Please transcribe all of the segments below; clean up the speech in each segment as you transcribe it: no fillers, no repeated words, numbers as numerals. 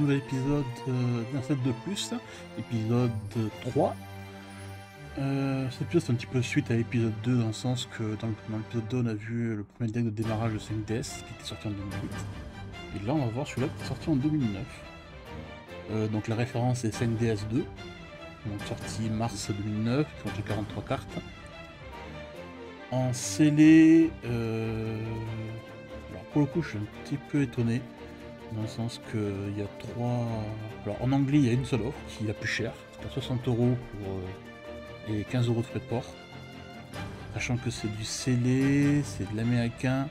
nouvel épisode d'un set de plus, épisode 3. Cet épisode c'est un petit peu suite à l'épisode 2 dans le sens que dans l'épisode 2 on a vu le premier deck de démarrage de 5DS qui était sorti en 2008. Et là on va voir celui-là qui est sorti en 2009. Donc la référence est 5DS2, donc sorti mars 2009, qui contient 43 cartes. En scellé, alors pour le coup je suis un petit peu étonné, dans le sens qu'il y a 3... Alors en anglais il y a une seule offre qui est la plus chère, c'est à 60 € et 15 € de frais de port. Sachant que c'est du scellé, c'est de l'américain,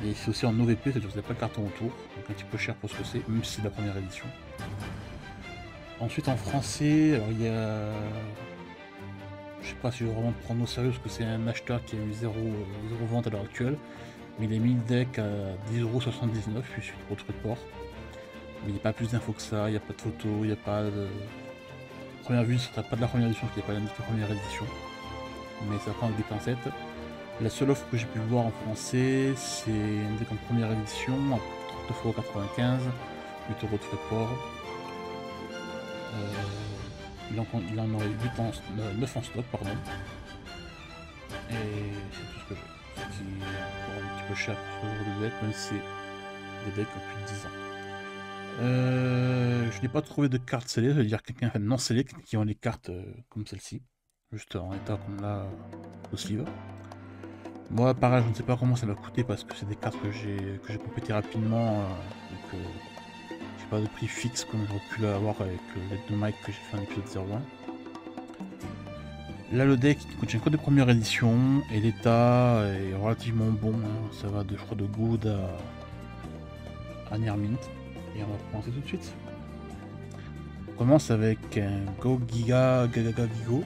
et c'est aussi en OVP, c'est-à-dire que vous n'avez pas le carton autour, donc un petit peu cher pour ce que c'est, même si c'est de la première édition. Ensuite en français, alors il y a... Je sais pas si je vais vraiment prendre au sérieux parce que c'est un acheteur qui a eu 0 vente à l'heure actuelle, mais il a mis le deck à 10,79 €, puis suite au frais de port. Mais il n'y a pas plus d'infos que ça, il n'y a pas de photos, il n'y a pas de... Première vue, ce ne sera pas de la première édition, parce qu'il n'y a pas l'indiqué première édition. Mais ça prend avec des pincettes. La seule offre que j'ai pu voir en français, c'est un deck en première édition à 39,95 €, 8 € de frais de port. Il en aurait 9 en stock, pardon. Et c'est tout ce que j'ai. Ce qui est encore un petit peu cher pour ce genre de deck, même si c'est des decks qui ont plus de 10 ans. Je n'ai pas trouvé de cartes scellées, ça veut dire quelqu'un non scellé qui ont les cartes comme celle-ci, juste en état comme là au sleeve. Moi pareil, je ne sais pas comment ça va coûter parce que c'est des cartes que j'ai complétées rapidement, donc j'ai pas de prix fixe comme j'aurais pu l'avoir avec l'aide de Mike que j'ai fait en épisode 01. Là le deck il contient que de première édition et l'état est relativement bon, hein. Ça va de, je crois, de good à Near Mint. Et on va commencer tout de suite. On commence avec un Go Giga Gaga Gigo.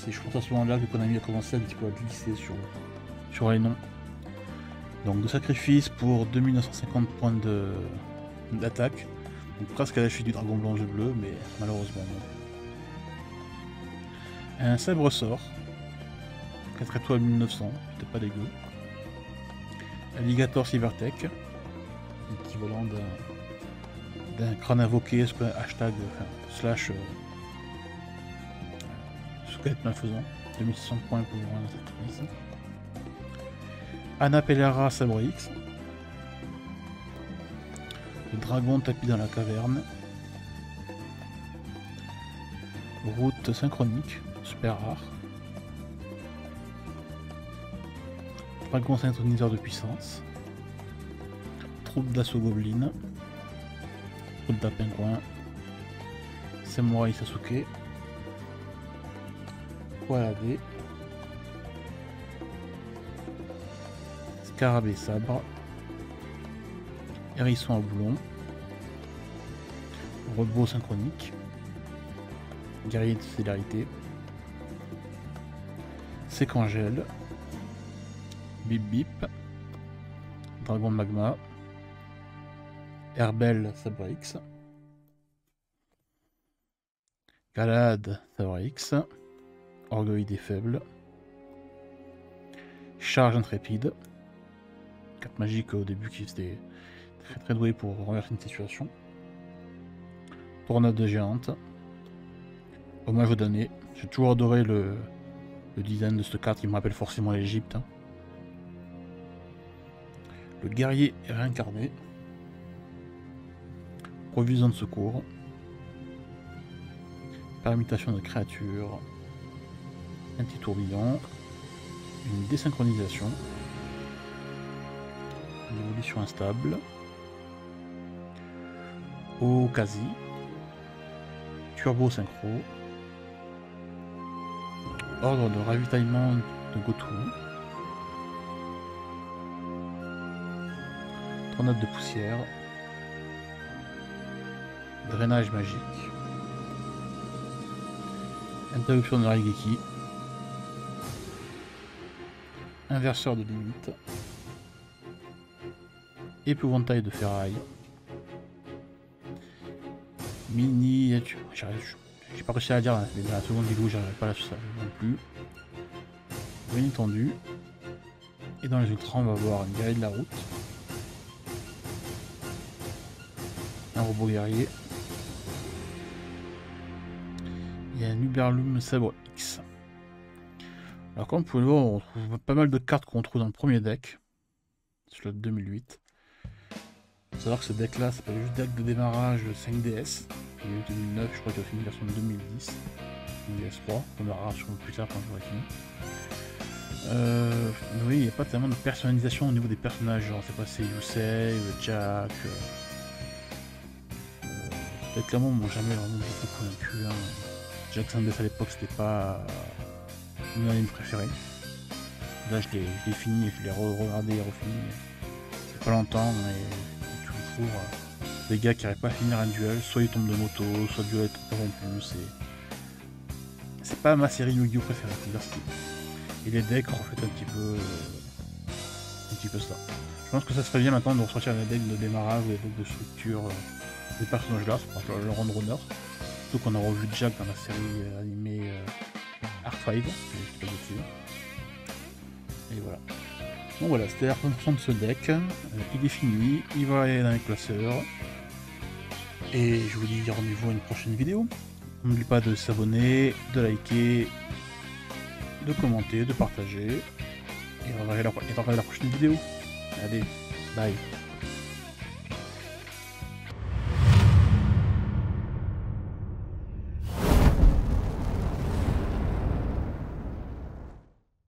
Je pense à ce moment-là que Konami a commencé un petit peu à glisser sur les noms. Donc de sacrifice pour 2950 points d'attaque. Donc presque à la chute du dragon blanc jeu bleu, mais malheureusement non. Un sabre sort. 4 étoiles 1900, c'était pas dégueu. Alligator Cybertech. Équivalent d'un crâne invoqué, hashtag slash squelette malfaisant, 2600 points pour un sacrifice. Anna Pellara Sabre X. Le dragon tapis dans la caverne. Route synchronique, super rare. Dragon synchroniseur de puissance. Troupe d'assaut goblin, soldat pingouin, samouraï Sasuke, Koalade, scarabée sabre, hérisson à boulon, robot synchronique, guerrier de célérité, séquangel, bip bip, dragon magma, Herbel Sabre X, Galad Sabre X, Orgueil des faibles, Charge intrépide, carte magique au début qui était très très douée pour renverser une situation, Tornade géante, Hommage aux damnés. J'ai toujours adoré le design de cette carte qui me rappelle forcément l'Égypte. Le guerrier réincarné, provision de secours, permutation de créatures, un petit tourbillon, une désynchronisation, une évolution instable, Okazi, turbo synchro, ordre de ravitaillement de Gotu, tornade de poussière, drainage magique, interruption de Raigeki, inverseur de limite, épouvantail de ferraille, mini... J'ai pas réussi à la dire, mais dans la seconde vidéo j'arrive pas à la faire non plus. Bien entendu. Et dans les ultras on va voir une guerrier de la route, un robot guerrier. Et un Uberlum Sabre X. Alors comme vous pouvez le voir, on trouve pas mal de cartes qu'on trouve dans le premier deck. Slot 2008. Il faut savoir que ce deck là, c'est pas juste deck de démarrage 5DS. Il y a eu 2009, je crois qu'il y a fini une version de 2010. Une DS3, on verra plus tard quand j'aurai fini. Oui, il n'y a pas tellement de personnalisation au niveau des personnages, genre c'est pas c'est Yusei, Jack. Clairement, m'ont jamais vraiment beaucoup convaincu. Hein. Jack Sandes à l'époque, c'était pas mon anime préféré. Là, je l'ai fini et je l'ai regardé et refini. C'est pas longtemps, mais toujours des gars qui n'arrivent pas à finir un duel, soit ils tombent de moto, soit le duel est interrompu. C'est pas ma série Yu-Gi-Oh préférée, c'est-à-dire et les decks reflètent un petit peu ça. Je pense que ça serait bien maintenant de ressortir les decks de démarrage ou les decks de structure des personnages là, c'est pour leur rendre honneur. Surtout qu'on a revu Jack dans la série animée Art 5, si je dis pas de bêtises. Et voilà. Donc voilà, c'était la présentation de ce deck. Il est fini, il va aller dans les classeurs. Et je vous dis rendez-vous à une prochaine vidéo. N'oubliez pas de s'abonner, de liker, de commenter, de partager. Et de regarder la prochaine vidéo. Allez, bye.